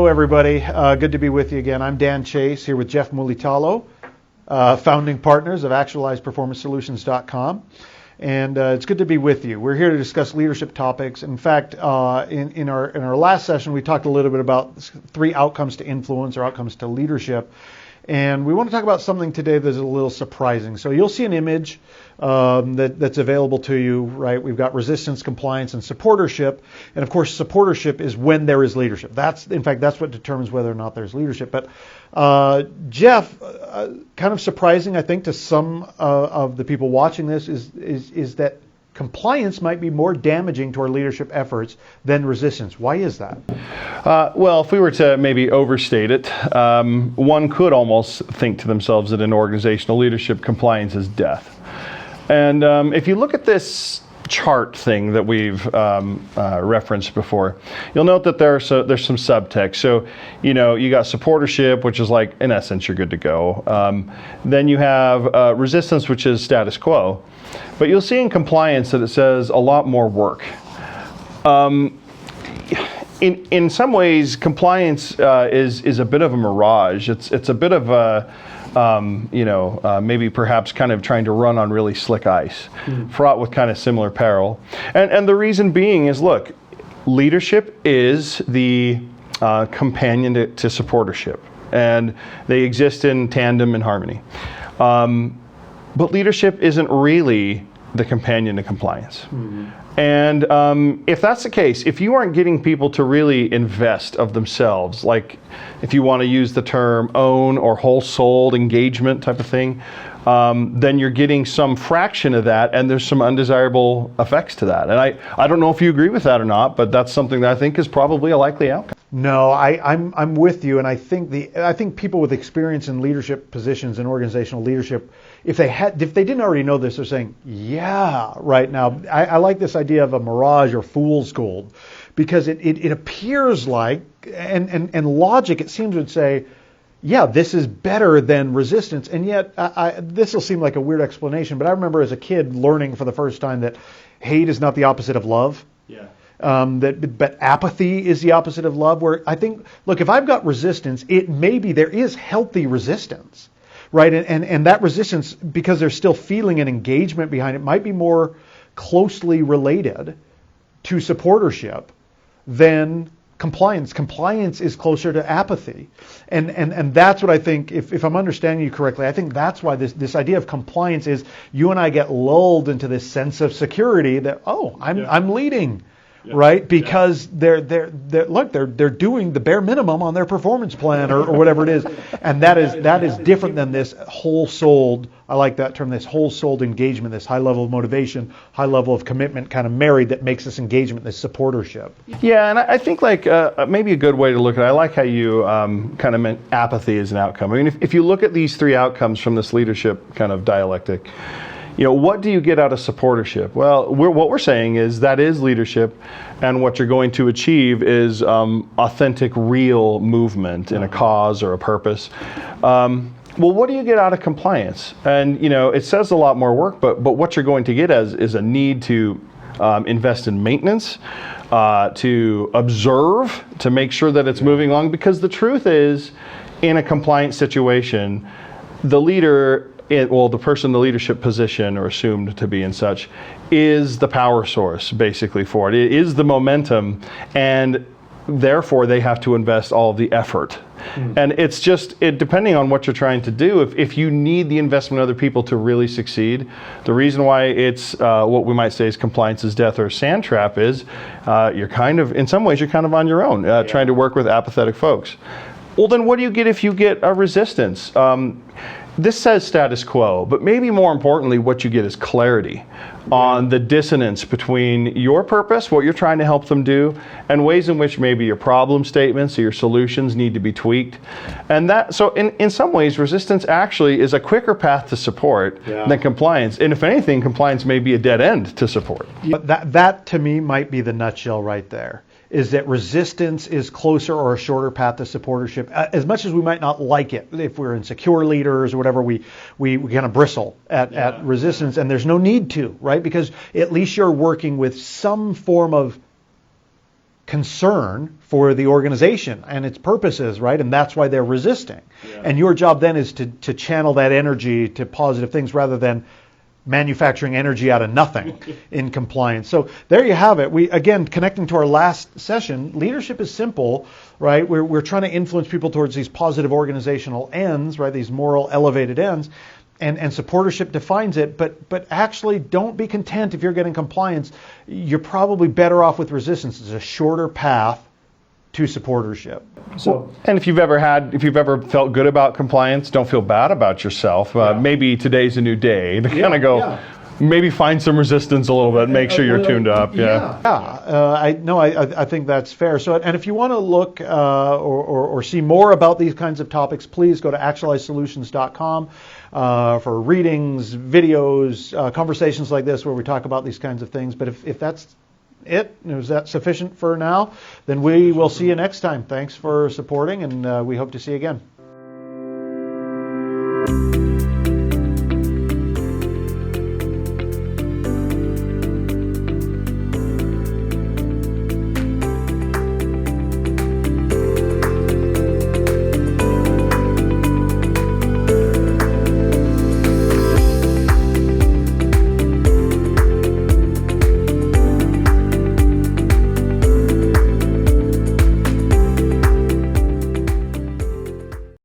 Hello, everybody. Good to be with you again. I'm Dan Chase here with Jeff Mulitalo, founding partners of ActualizePerformanceSolutions.com. And it's good to be with you. We're here to discuss leadership topics. In fact, in our last session, we talked a little bit about 3 outcomes to influence or outcomes to leadership. And we want to talk about something today that's a little surprising. So you'll see an image that's available to you, right? We've got resistance, compliance, and supportership. And of course, supportership is when there is leadership. That's what determines whether or not there's leadership. But Jeff, kind of surprising, I think, to some of the people watching this is that compliance might be more damaging to our leadership efforts than resistance. Why is that? Well, if we were to maybe overstate it, one could almost think to themselves that in organizational leadership, compliance is death. And if you look at this chart thing that we've referenced before, you'll note that there's some subtext. So, you got supportership, which is like, in essence, you're good to go. Then you have resistance, which is status quo. But you'll see in compliance that it says a lot more work. In some ways, compliance is a bit of a mirage. It's a bit of a maybe perhaps kind of trying to run on really slick ice, fraught with kind of similar peril. And the reason being is, look, leadership is the companion to supportership, and they exist in tandem and harmony. But leadership isn't really the companion to compliance. And if that's the case, if you aren't getting people to really invest of themselves, like if you want to use the term own or whole-souled engagement type of thing, then you're getting some fraction of that, and there's some undesirable effects to that. And I don't know if you agree with that or not, but that's something that I think is probably a likely outcome. No, I'm with you, and I think people with experience in leadership positions and organizational leadership, if they didn't already know this, they're saying, yeah, right now. I like this idea of a mirage or fool's gold, because it appears like, and logic, it seems, would say, yeah, this is better than resistance, and yet this will seem like a weird explanation, but I remember as a kid learning for the first time that hate is not the opposite of love. Yeah. But apathy is the opposite of love. Where I think, look, if I've got resistance, it maybe there is healthy resistance, right? And that resistance, because there's still feeling and engagement behind it, might be more closely related to supportership than compliance. Compliance is closer to apathy. And that's what I think, if I'm understanding you correctly, I think that's why this idea of compliance is you and I get lulled into this sense of security that, I'm leading. Yeah. Right, because they're doing the bare minimum on their performance plan or whatever it is, and that is different than this whole-souled. I like that term, this whole-souled engagement, this high level of motivation, high level of commitment, kind of married, that makes this engagement, this supportership. Yeah, and I think maybe a good way to look at it. I like how you kind of meant apathy as an outcome. I mean, if you look at these 3 outcomes from this leadership kind of dialectic. What do you get out of supportership? Well, what we're saying is that is leadership, and what you're going to achieve is authentic, real movement in a cause or a purpose. Well, what do you get out of compliance? And it says a lot more work, but what you're going to get is a need to invest in maintenance, to observe, to make sure that it's moving along. Because the truth is, in a compliance situation, the leader, the person in the leadership position, or assumed to be in such, is the power source basically for it. It is the momentum, and therefore they have to invest all of the effort. And it's just, depending on what you're trying to do, if you need the investment of other people to really succeed, the reason why it's what we might say is compliance is death or sand trap is you're kind of, in some ways, you're kind of on your own, trying to work with apathetic folks. Well, then what do you get if you get a resistance? This says status quo, but maybe more importantly, what you get is clarity on the dissonance between your purpose, what you're trying to help them do, and ways in which maybe your problem statements or your solutions need to be tweaked. And so in some ways, resistance actually is a quicker path to support than compliance. And if anything, compliance may be a dead end to support. That to me might be the nutshell right there. Is that resistance is closer or a shorter path to supportership. As much as we might not like it, if we're insecure leaders or whatever, we kind of bristle at resistance, and there's no need to, right? Because at least you're working with some form of concern for the organization and its purposes, right? And that's why they're resisting. Yeah. And your job then is to channel that energy to positive things rather than manufacturing energy out of nothing in compliance. So there you have it. We, again, connecting to our last session, leadership is simple, right? We're trying to influence people towards these positive organizational ends, right? These moral elevated ends. And supportership defines it, but actually don't be content if you're getting compliance. You're probably better off with resistance. It's a shorter path to supportership. So, and if you've ever felt good about compliance, don't feel bad about yourself. Maybe today's a new day to kind of go. Maybe find some resistance a little bit. Make sure you're tuned up. I think that's fair. So, and if you want to look or see more about these kinds of topics, please go to actualizesolutions.com for readings, videos, conversations like this where we talk about these kinds of things. But if that's it, is that sufficient for now? Then we will see you next time. Thanks for supporting, and we hope to see you again.